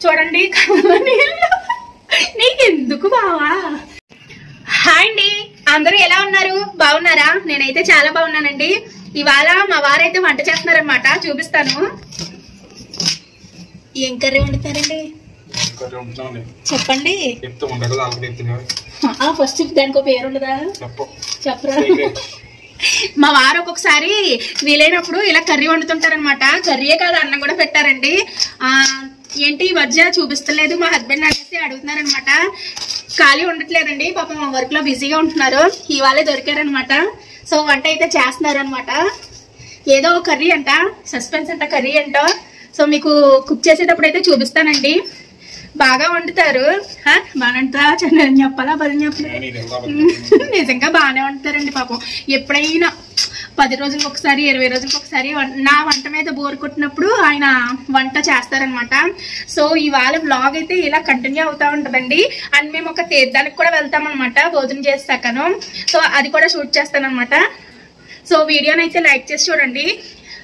చూడండి నీకెందుకు బావా. హాయ్ అండి, అందరూ ఎలా ఉన్నారు? బాగున్నారా? నేనైతే చాలా బాగున్నానండి. ఇవాళ మా వారైతే వంట చేస్తున్నారనమాట, చూపిస్తాను. ఏం కర్రీ వండుతారండి చెప్పండి. ఫస్ట్ దానికి ఒక పేరు ఉండదా? చెప్పరా. మా వారు ఒక్కొక్కసారి వీలైనప్పుడు ఇలా కర్రీ వండుతుంటారనమాట. కర్రీయే కాదు, అన్నం కూడా పెట్టారండి. ఏంటి ఈ మధ్య చూపిస్తలేదు మా హస్బెండ్ అనేసి అడుగుతున్నారనమాట. ఖాళీ ఉండట్లేదండి, పాపం వర్క్ లో బిజీగా ఉంటున్నారు. ఇవాళే దొరికారనమాట. సో వంట అయితే చేస్తున్నారు అనమాట. ఏదో కర్రీ అంట, సస్పెన్స్ అంట కర్రీ అంట. సో మీకు కుక్ చేసేటప్పుడు అయితే చూపిస్తానండి. బాగా వండుతారు. బాగా చెప్పాలా బదులు చెప్పలేదు, నిజంగా బాగానే వండుతారండి పాపం. ఎప్పుడైనా 10 రోజులకు ఒకసారి 20 రోజులకు ఒకసారి నా వంట మీద బోర్ కొట్టినప్పుడు ఆయన వంట చేస్తారనమాట. సో ఇవాళ బ్లాగ్ అయితే ఇలా కంటిన్యూ అవుతా ఉంటదండి. అండ్ మేము ఒక తీర్థానికి కూడా వెళ్తాం అనమాట భోజనం చేస్తాకను. సో అది కూడా షూట్ చేస్తానమాట. సో వీడియోని అయితే లైక్ చేసి చూడండి.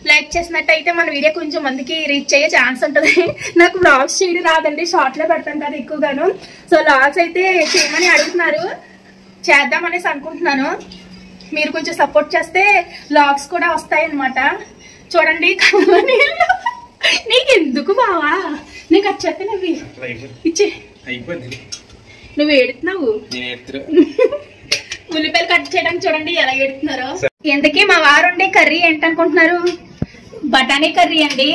లైక్ చేసినట్టయితే మన వీడియో కొంచెం మందికి రీచ్ అయ్యే ఛాన్స్ ఉంటుంది. నాకు వ్లాగ్స్ చేయడం రాదండి, షార్ట్ లో పెడతాను కదా ఎక్కువగాను. సో వ్లాగ్స్ అయితే చేయమని అడుగుతున్నారు, చేద్దామనేసి అనుకుంటున్నాను. మీరు కొంచెం సపోర్ట్ చేస్తే వ్లాగ్స్ కూడా వస్తాయి అనమాట. చూడండి నీకెందుకు బావా, నీకు వచ్చేస్తే నువ్వు ఇచ్చే నువ్వు ఏడుతున్నావు. ఉల్లిపాయలు కట్ చేయడానికి చూడండి ఎలా ఏడుతున్నారో. ఎందుకే మా వారు ఉండే కర్రీ ఏంటనుకుంటున్నారు? బఠానీ కర్రీ అండి.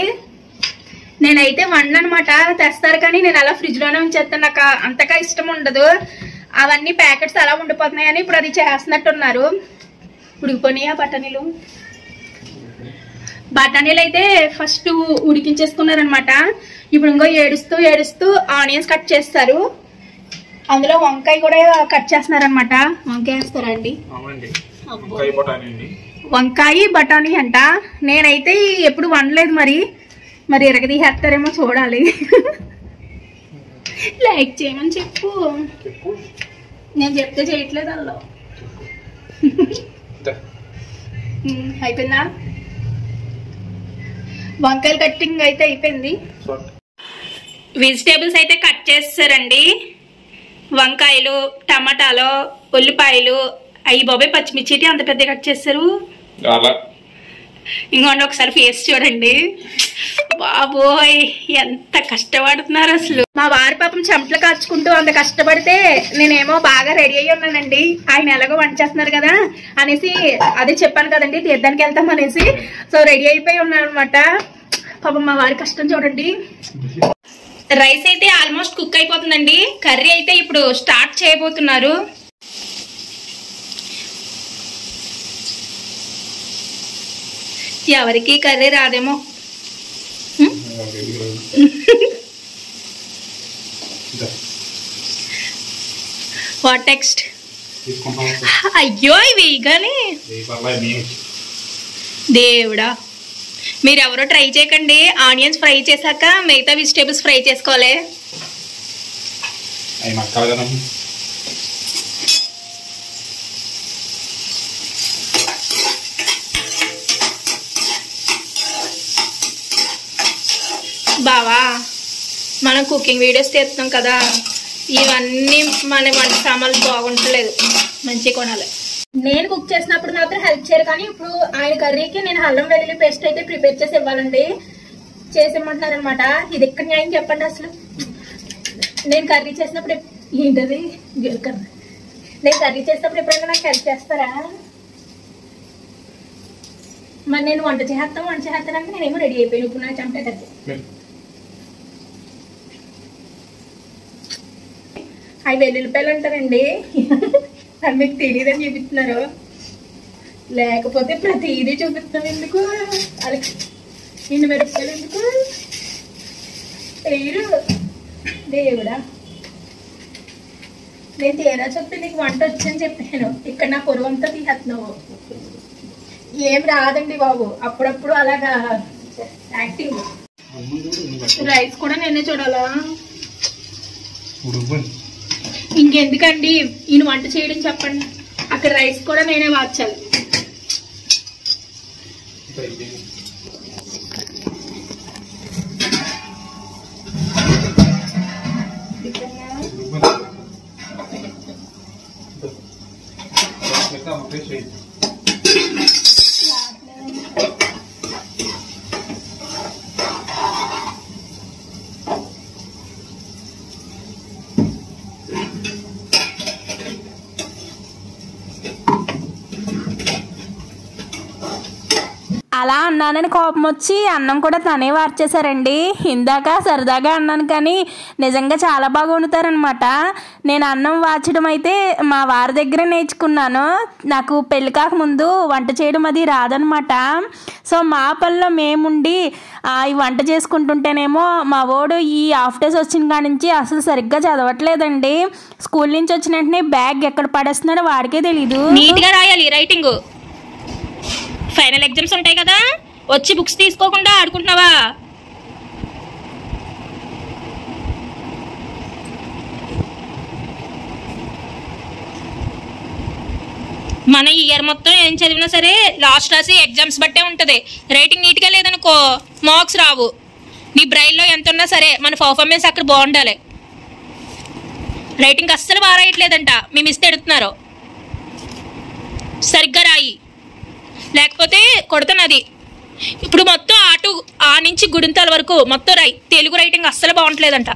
నేనైతే వండనమాట, తెస్తారు కానీ నేను అలా ఫ్రిడ్జ్ లోనే ఉంచేస్తాను. నాకు అంతగా ఇష్టం ఉండదు. అవన్నీ ప్యాకెట్స్ అలా ఉండిపోతున్నాయని ఇప్పుడు అది చేస్తున్నట్టున్నారు. ఉడికిపోయినాయా బఠానీలు? బఠానీలు అయితే ఫస్ట్ ఉడికించేసుకున్నారనమాట. ఇప్పుడు ఇంకో ఏడుస్తూ ఏడుస్తూ ఆనియన్స్ కట్ చేస్తారు. అందులో వంకాయ కూడా కట్ చేస్తున్నారనమాట. వంకాయ వేస్తారా అండి? వంకాయ బఠానీ అంట. నేనైతే ఎప్పుడు వండలేదు, మరి ఎరగదీసేస్తారేమో చూడాలి. లైక్ చేయమని చెప్పు. నేను చెప్తే చేయట్లేదు అందులో. అయిపోయిందా? వంకాయలు కట్టింగ్ అయితే అయిపోయింది. వెజిటేబుల్స్ అయితే కట్ చేస్తారండి. వంకాయలు, టమాటాలు, ఉల్లిపాయలు, అయ్యి బాబాయ్ పచ్చిమిర్చి అంత పెద్ద కట్ చేస్తారు. ఇంకోండి ఒకసారి ఫేస్ చూడండి. బాబోయ్ ఎంత కష్టపడుతున్నారు అసలు. మా వారి పాపం చెమటలు కాచుకుంటూ అంత కష్టపడితే నేనేమో బాగా రెడీ అయ్యి ఉన్నానండి. ఆయన ఎలాగో వంట చేస్తున్నారు కదా అనేసి అదే చెప్పాను కదండి తీర్థానికి వెళ్తాం అనేసి. సో రెడీ అయిపోయి ఉన్నాను అనమాట. పాపం మా వారి కష్టం చూడండి. రైస్ అయితే ఆల్మోస్ట్ కుక్ అయిపోతుందండి. కర్రీ అయితే ఇప్పుడు స్టార్ట్ చేయబోతున్నారు. ఎవరికి కర్రీ రాదేమో. What next? అయ్యో ఇవి కానీ దేవుడా, మీరెవరో ట్రై చేయకండి. ఆనియన్స్ ఫ్రై చేశాక మిగతా వెజిటేబుల్స్ ఫ్రై చేసుకోవాలి. బావా మనం కుకింగ్ వీడియోస్ తీస్తున్నాం కదా, ఇవన్నీ మన వంట సామాన్లు బాగుంటలేదు, మంచిగా కొనాలి. నేను కుక్ చేసినప్పుడు మాత్రం హెల్ప్ చేయరు, కానీ ఇప్పుడు ఆయన కర్రీకి నేను అల్లం వెల్లుల్లి పేస్ట్ అయితే ప్రిపేర్ చేసి ఇవ్వాలండి. చేసి ఇమ్మంటున్నారు అనమాట. ఇది ఎక్కడ న్యాయం చెప్పండి అసలు. నేను కర్రీ చేసినప్పుడు ఏంటది నేను కర్రీ చేసినప్పుడు ఎప్పుడైనా నాకు హెల్ప్ చేస్తారా? మరి నేను వంట చేస్తానంటే నేనేమో రెడీ అయిపోయాను. ఇప్పుడు నాకు చంపే కర్రీ. అవి వెల్లుల్లిపాయలు అంటారండి. అది మీకు తెలియదని చూపిస్తున్నారు, లేకపోతే ప్రతిదీ చూపిస్తాం ఎందుకు? అలాగే నిన్ను మిరపకాయలు ఎందుకు పేరు దేవుడా. నేను తేరా చెప్తే నీకు వంట వచ్చని చెప్పాను, ఇక్కడ నా పొరువంతా తీసేస్తున్నావు. ఏం రాదండి బాబు, అప్పుడప్పుడు అలాగా యాక్టింగ్. రైస్ కూడా నేనే చూడాలా? ఇంకెందుకండి ఈయన వంట చేయడం చెప్పండి. అక్కడ రైస్ కూడా నేనే మార్చాలి. అలా అన్నానని కోపం వచ్చి అన్నం కూడా తనే వార్చేశారండి. ఇందాక సరదాగా అన్నాను కానీ నిజంగా చాలా బాగా వండుతారనమాట. నేను అన్నం వార్చడం అయితే మా వారి దగ్గర నేర్చుకున్నాను. నాకు పెళ్ళి కాకముందు వంట చేయడం అది రాదనమాట. సో మా పనిలో మేముండి ఈ వంట చేసుకుంటుంటేనేమో మా వాడు ఈ హాఫ్ డేస్ వచ్చిన కాడి నుంచి అసలు సరిగ్గా చదవట్లేదండి. స్కూల్ నుంచి వచ్చిన వెంటనే బ్యాగ్ ఎక్కడ పడేస్తున్నాడో వాడికే తెలీదు. నీట్గా రాయాలి రైటింగ్. ఫైనల్ ఎగ్జామ్స్ ఉంటాయి కదా, వచ్చి బుక్స్ తీసుకోకుండా ఆడుకుంటున్నావా? మన ఇయర్ మొత్తం ఏం చదివినా సరే లాస్ట్ రాసి ఎగ్జామ్స్ బట్టే ఉంటుంది. రైటింగ్ నీట్గా లేదనుకో మార్క్స్ రావు. నీ బ్రెయిన్లో ఎంత ఉన్నా సరే మన పర్ఫార్మెన్స్ అక్కడ బాగుండాలి. రైటింగ్ అస్సలు బాగా రాయట్లేదంట, మీ మిస్ తిడుతున్నారు. సరిగ్గా రాయి, లేకపోతే కొడుతున్నది. ఇప్పుడు మొత్తం ఆ నుంచి గుడింతాల వరకు మొత్తం రాయి. తెలుగు రైటింగ్ అస్సలు బాగుంటలేదంట.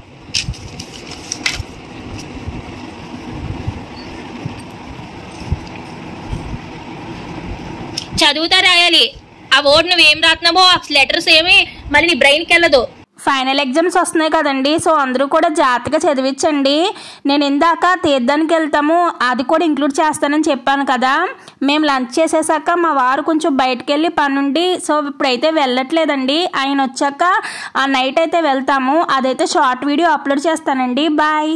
చదువుతా రాయాలి. ఆ వర్డ్ నువ్వేం రాస్తున్నావో ఆ లెటర్స్ ఏమి మళ్ళీ నీ బ్రెయిన్కి వెళ్ళదు. ఫైనల్ ఎగ్జామ్స్ వస్తున్నాయి కదండి, సో అందరూ కూడా జాగ్రత్తగా చదివించండి. నేను ఇందాక తీర్థానికి వెళ్తాము అది కూడా ఇంక్లూడ్ చేస్తానని చెప్పాను కదా. మేము లంచ్ చేసేసాక మా వారు కొంచెం బయటకు వెళ్ళి పనుండి సో ఇప్పుడైతే వెళ్ళట్లేదండి. ఆయన వచ్చాక ఆ నైట్ అయితే వెళ్తాము. అదైతే షార్ట్ వీడియో అప్లోడ్ చేస్తానండి. బాయ్.